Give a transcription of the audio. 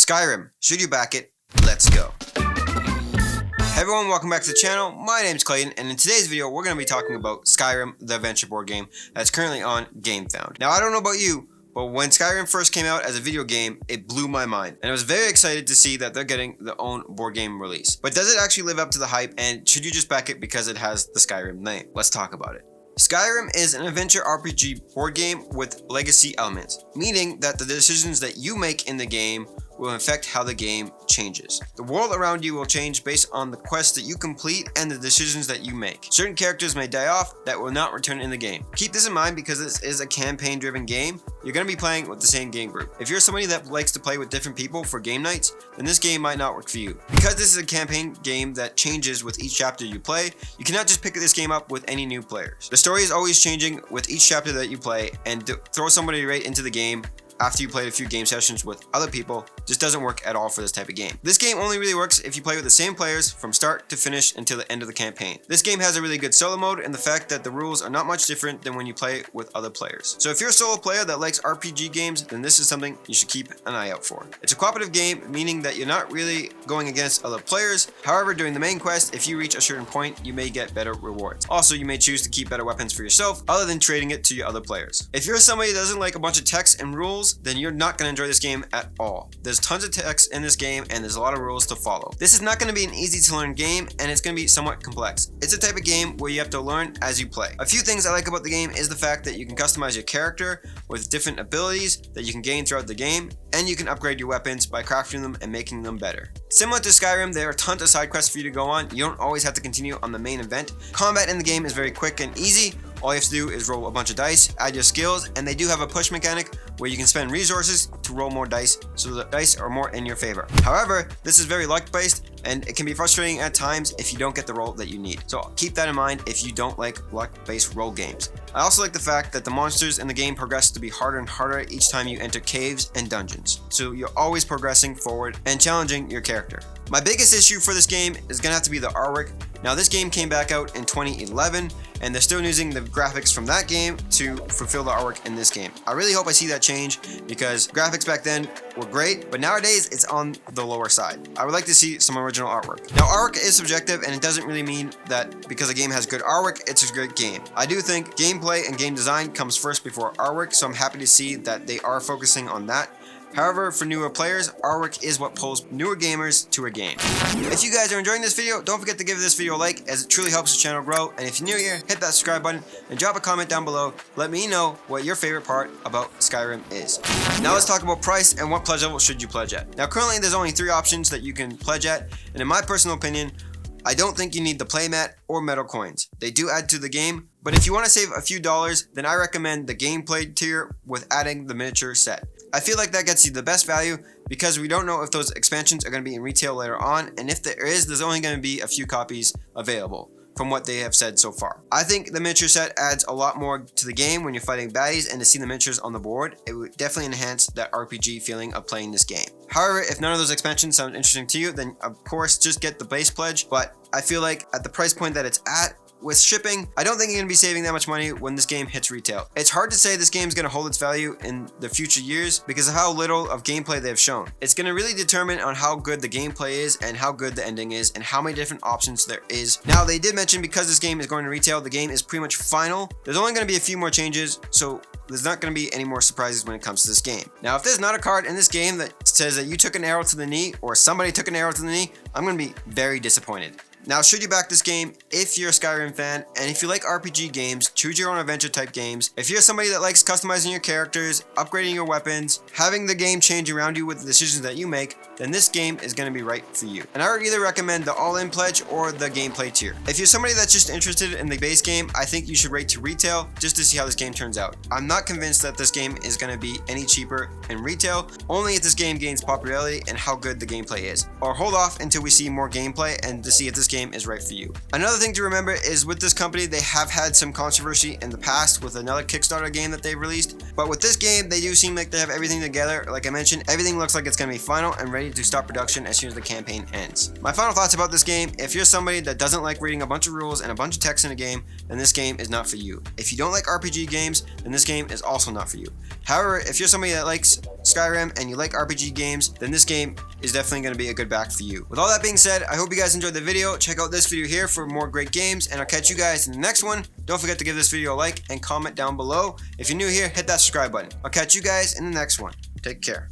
Skyrim, should you back it? Let's go. Hey everyone, welcome back to the channel. My name's Clayton, and in today's video, we're going to be talking about Skyrim, the adventure board game that's currently on Gamefound. Now, I don't know about you, but when Skyrim first came out as a video game, it blew my mind, and I was very excited to see that they're getting their own board game release. But does it actually live up to the hype, and should you just back it because it has the Skyrim name? Let's talk about it. Skyrim is an adventure RPG board game with legacy elements, meaning that the decisions that you make in the game will affect how the game changes. The world around you will change based on the quests that you complete and the decisions that you make. Certain characters may die off that will not return in the game. Keep this in mind because this is a campaign-driven game. You're going to be playing with the same game group. If you're somebody that likes to play with different people for game nights, then this game might not work for you. Because this is a campaign game that changes with each chapter you play, you cannot just pick this game up with any new players. The story is always changing with each chapter that you play, and to throw somebody right into the game after you played a few game sessions with other people just doesn't work at all for this type of game. This game only really works if you play with the same players from start to finish until the end of the campaign. This game has a really good solo mode and the fact that the rules are not much different than when you play with other players. So if you're a solo player that likes RPG games, then this is something you should keep an eye out for. It's a cooperative game, meaning that you're not really going against other players. However, during the main quest, if you reach a certain point, you may get better rewards. Also, you may choose to keep better weapons for yourself other than trading it to your other players. If you're somebody that doesn't like a bunch of text and rules, then you're not going to enjoy this game at all. There's tons of text in this game and there's a lot of rules to follow. This is not going to be an easy to learn game and it's going to be somewhat complex. It's a type of game where you have to learn as you play. A few things I like about the game is the fact that you can customize your character with different abilities that you can gain throughout the game, and you can upgrade your weapons by crafting them and making them better. Similar to Skyrim, there are tons of side quests for you to go on. You don't always have to continue on the main event. Combat in the game is very quick and easy. All you have to do is roll a bunch of dice, add your skills, and they do have a push mechanic where you can spend resources to roll more dice so the dice are more in your favor. However, this is very luck based and it can be frustrating at times if you don't get the roll that you need. So keep that in mind if you don't like luck based roll games. I also like the fact that the monsters in the game progress to be harder and harder each time you enter caves and dungeons. So you're always progressing forward and challenging your character. My biggest issue for this game is going to have to be the artwork. Now this game came back out in 2011 and they're still using the graphics from that game to fulfill the artwork in this game. I really hope I see that change because graphics back then were great, but nowadays it's on the lower side. I would like to see some original artwork. Now artwork is subjective and it doesn't really mean that because a game has good artwork, it's a great game. I do think gameplay and game design comes first before artwork, so I'm happy to see that they are focusing on that. However, for newer players, artwork is what pulls newer gamers to a game. If you guys are enjoying this video, don't forget to give this video a like as it truly helps the channel grow. And if you're new here, hit that subscribe button and drop a comment down below. Let me know what your favorite part about Skyrim is. Now let's talk about price and what pledge level should you pledge at. Now currently there's only 3 options that you can pledge at, and in my personal opinion, I don't think you need the playmat or metal coins. They do add to the game, but if you want to save a few dollars, then I recommend the gameplay tier with adding the miniature set. I feel like that gets you the best value because we don't know if those expansions are going to be in retail later on, and if there is, there's only going to be a few copies available from what they have said so far. I think the miniature set adds a lot more to the game when you're fighting baddies, and to see the miniatures on the board, it would definitely enhance that RPG feeling of playing this game. However, if none of those expansions sound interesting to you, then of course just get the base pledge, but I feel like at the price point that it's at, with shipping, I don't think you're going to be saving that much money when this game hits retail. It's hard to say this game is going to hold its value in the future years because of how little of gameplay they've shown. It's going to really determine on how good the gameplay is and how good the ending is and how many different options there is. Now, they did mention because this game is going to retail, the game is pretty much final. There's only going to be a few more changes, so there's not going to be any more surprises when it comes to this game. Now, if there's not a card in this game that says that you took an arrow to the knee or somebody took an arrow to the knee, I'm going to be very disappointed. Now, should you back this game if you're a Skyrim fan, and if you like RPG games, choose your own adventure type games. If you're somebody that likes customizing your characters, upgrading your weapons, having the game change around you with the decisions that you make, then this game is going to be right for you. And I would either recommend the all-in pledge or the gameplay tier. If you're somebody that's just interested in the base game, I think you should wait to retail just to see how this game turns out. I'm not convinced that this game is going to be any cheaper in retail, only if this game gains popularity and how good the gameplay is. Or hold off until we see more gameplay and to see if this game game is right for you. Another thing to remember is with this company, they have had some controversy in the past with another Kickstarter game that they've released, but with this game, they do seem like they have everything together. Like I mentioned, everything looks like it's going to be final and ready to start production as soon as the campaign ends. My final thoughts about this game: if you're somebody that doesn't like reading a bunch of rules and a bunch of text in a game, then this game is not for you. If you don't like RPG games, then this game is also not for you. However, if you're somebody that likes Skyrim and you like RPG games, then this game is definitely going to be a good back for you. With all that being said, I hope you guys enjoyed the video. Check out this video here for more great games, and I'll catch you guys in the next one. Don't forget to give this video a like and comment down below. If you're new here, hit that subscribe button. I'll catch you guys in the next one. Take care.